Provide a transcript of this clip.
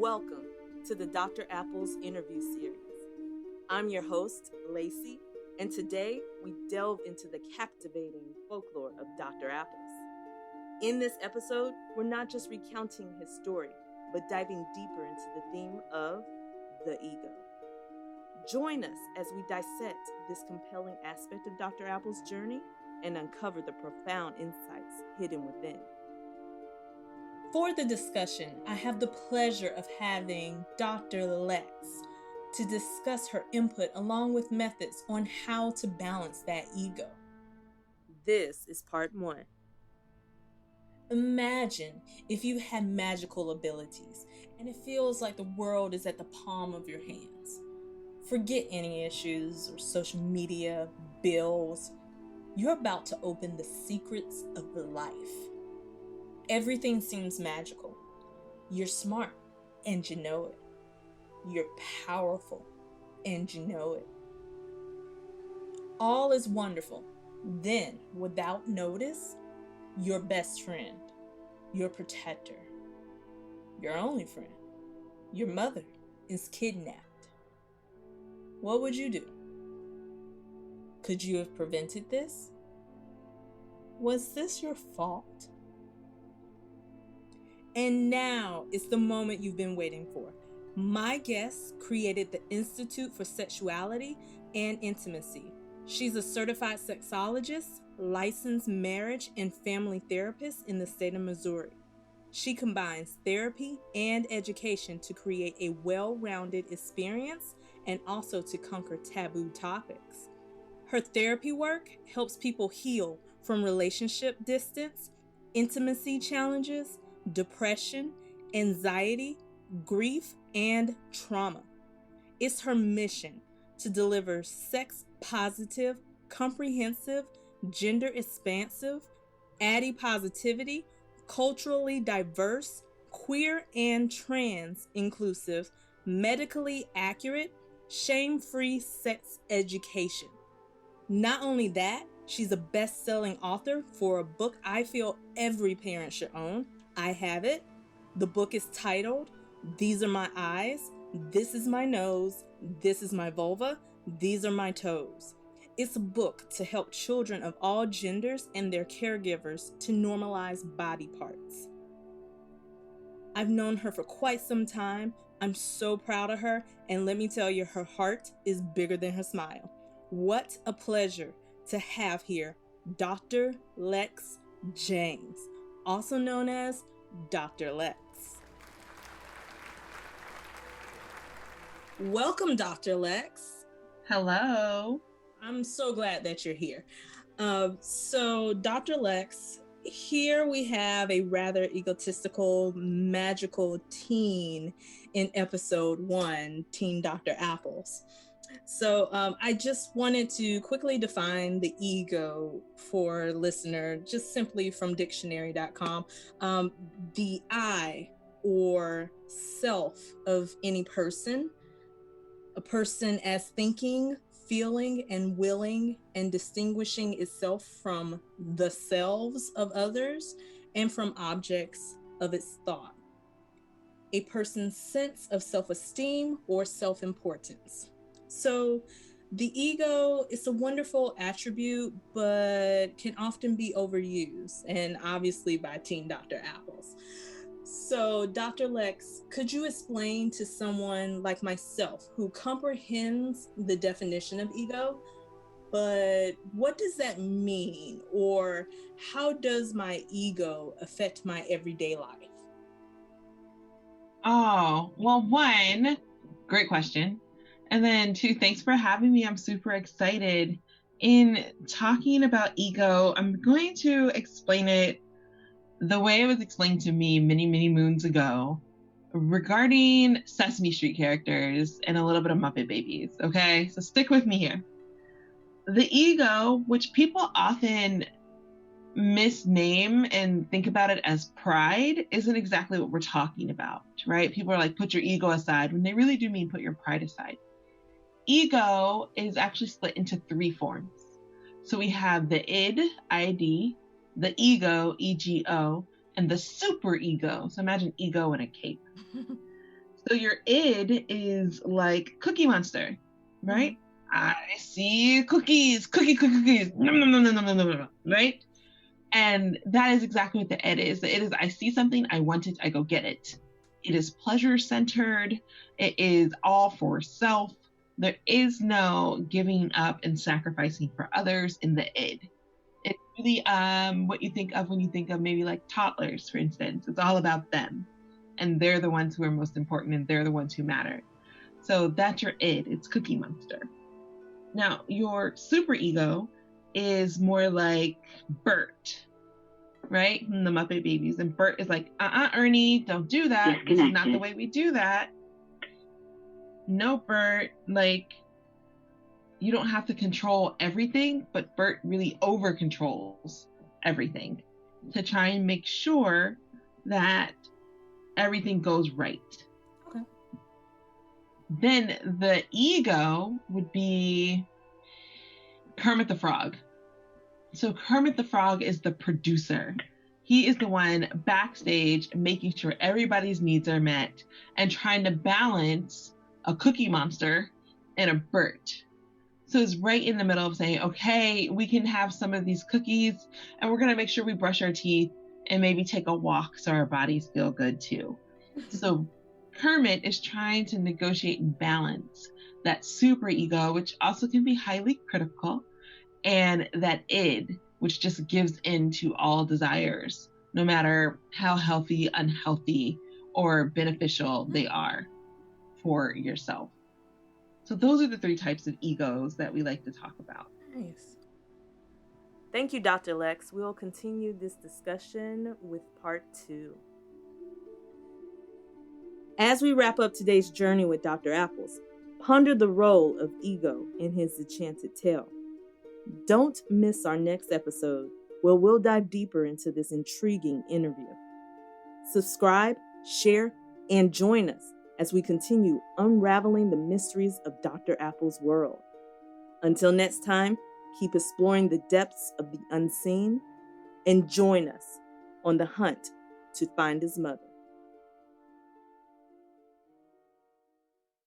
Welcome to the Dr. Apples interview series. I'm your host, Lacey, and today we delve into the captivating folklore of Dr. Apples. In this episode, we're not just recounting his story, but diving deeper into the theme of the ego. Join us as we dissect this compelling aspect of Dr. Apple's journey and uncover the profound insights hidden within. For the discussion, I have the pleasure of having Dr. Lex to discuss her input along with methods on how to balance that ego. This is part 1. Imagine if you had magical abilities and it feels like the world is at the palm of your hands. Forget any issues or social media, bills. You're about to open the secrets of life. Everything seems magical. You're smart, and you know it. You're powerful, and you know it. All is wonderful. Then, without notice, your best friend, your protector, your only friend, your mother is kidnapped. What would you do? Could you have prevented this? Was this your fault? And now is the moment you've been waiting for. My guest created the Institute for Sexuality and Intimacy. She's a certified sexologist, licensed marriage and family therapist in the state of Missouri. She combines therapy and education to create a well-rounded experience and also to conquer taboo topics. Her therapy work helps people heal from relationship distance, intimacy challenges, depression, anxiety, grief, and trauma. It's her mission to deliver sex-positive, comprehensive, gender-expansive, adipositivity, culturally diverse, queer and trans-inclusive, medically accurate, shame-free sex education. Not only that, she's a best-selling author for a book I feel every parent should own. I have it. The book is titled, These Are My Eyes, This Is My Nose, This Is My Vulva, These Are My Toes. It's a book to help children of all genders and their caregivers to normalize body parts. I've known her for quite some time. I'm so proud of her, and let me tell you, her heart is bigger than her smile. What a pleasure to have here Dr. Lex James, also known as Dr. Lex. Welcome, Dr. Lex. Hello. I'm so glad that you're here. So, Dr. Lex, here we have a rather egotistical, magical teen in episode 1, Teen Dr. Apples. So I just wanted to quickly define the ego for listener, just simply from dictionary.com. The I or self of any person, a person as thinking, feeling, and willing, and distinguishing itself from the selves of others and from objects of its thought. A person's sense of self-esteem or self-importance. So the ego is a wonderful attribute, but can often be overused, and obviously by Teen Dr. Apples. So Dr. Lex, could you explain to someone like myself who comprehends the definition of ego, but what does that mean? Or how does my ego affect my everyday life? Oh, well, 1, great question. And then 2, thanks for having me. I'm super excited. In talking about ego, I'm going to explain it the way it was explained to me many, many moons ago regarding Sesame Street characters and a little bit of Muppet Babies. Okay, so stick with me here. The ego, which people often misname and think about it as pride, isn't exactly what we're talking about, right? People are like, put your ego aside, when they really do mean put your pride aside. Ego is actually split into 3 forms. So we have the id, id, the ego, ego, and the superego. So imagine ego in a cape. So your id is like Cookie Monster, right? I see cookies, cookies, nom, nom, nom, nom, nom, nom, nom, nom, right? And that is exactly what the id is. The id is I see something, I want it, I go get it. It is pleasure-centered. It is all for self. There is no giving up and sacrificing for others in the id. It's really what you think of when you think of maybe like toddlers, for instance. It's all about them. And they're the ones who are most important, and they're the ones who matter. So that's your id. It's Cookie Monster. Now, your superego is more like Bert, right? From the Muppet Babies. And Bert is like, Ernie, don't do that. This is not the way we do that. No, Bert, like, you don't have to control everything, but Bert really over controls everything to try and make sure that everything goes right. Okay. Then the ego would be Kermit the Frog. So Kermit the Frog is the producer. He is the one backstage making sure everybody's needs are met and trying to balance a Cookie Monster and a Bert. So it's right in the middle of saying, okay, we can have some of these cookies and we're going to make sure we brush our teeth and maybe take a walk so our bodies feel good too. So Kermit is trying to negotiate and balance that superego, which also can be highly critical, and that id, which just gives in to all desires, no matter how healthy, unhealthy, or beneficial they are for yourself. So those are the 3 types of egos that we like to talk about. Nice. Thank you, Dr. Lex. We'll continue this discussion with part 2. As we wrap up today's journey with Dr. Apples, ponder the role of ego in his enchanted tale. Don't miss our next episode, where we'll dive deeper into this intriguing interview. Subscribe, share, and join us as we continue unraveling the mysteries of Dr. Apple's world. Until next time, keep exploring the depths of the unseen and join us on the hunt to find his mother.